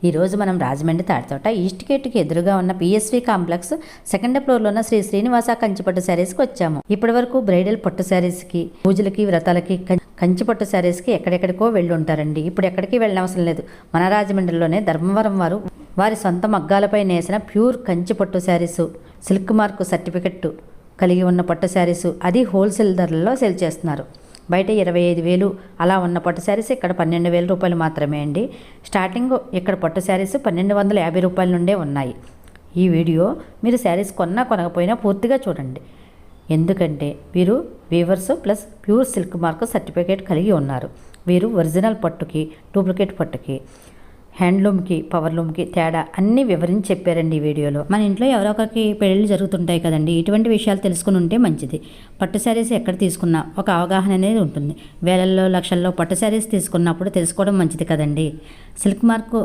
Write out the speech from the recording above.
ఈరోజు మనం రాజమండ్రి తాడితోట ఈస్ట్ గేట్కి ఎదురుగా ఉన్న పిఎస్వి కాంప్లెక్స్ సెకండ్ ఫ్లోర్లో ఉన్న శ్రీ శ్రీనివాస కంచిపట్టు శారీస్కి వచ్చాము. ఇప్పటి వరకు బ్రైడల్ పట్టు శారీస్కి, పూజలకి, వ్రతాలకి, కంచిపట్టు శారీస్కి ఎక్కడెక్కడికో వెళ్ళి ఉంటారండి. ఇప్పుడు ఎక్కడికి వెళ్ళనవసరం లేదు. మన రాజమండ్రిలోనే ధర్మవరం వారు వారి సొంత మగ్గాలపై నేసిన ప్యూర్ కంచిపట్టు శారీసు, సిల్క్ మార్క్ సర్టిఫికెట్ కలిగి ఉన్న పట్టు శారీసు అది హోల్సేల్ ధరలలో సేల్ చేస్తున్నారు. బయట 25,000 అలా ఉన్న పట్టు శారీస్ ఇక్కడ 12,000 రూపాయలు మాత్రమే అండి. స్టార్టింగ్ ఇక్కడ పట్టు శారీస్ 1,250 రూపాయల నుండే ఉన్నాయి. ఈ వీడియో మీరు శారీస్ కొనకపోయినా పూర్తిగా చూడండి. ఎందుకంటే వీరు weavers plus pure silk mark certificate కలిగి ఉన్నారు. వీరు ఒరిజినల్ పట్టుకి, డూప్లికేట్ పట్టుకి, హ్యాండ్లూమ్కి, పవర్లూమ్కి తేడా అన్నీ వివరించి చెప్పారండి ఈ వీడియోలో. మన ఇంట్లో ఎవరో ఒకరికి పెళ్ళిళ్ళు జరుగుతుంటాయి కదండి. ఇటువంటి విషయాలు తెలుసుకుని ఉంటే మంచిది. పట్టు శారీస్ ఎక్కడ తీసుకున్నా ఒక అవగాహన అనేది ఉంటుంది. వేలల్లో, లక్షల్లో పట్టు శారీస్ తీసుకున్నప్పుడు తెలుసుకోవడం మంచిది కదండి. Silk mark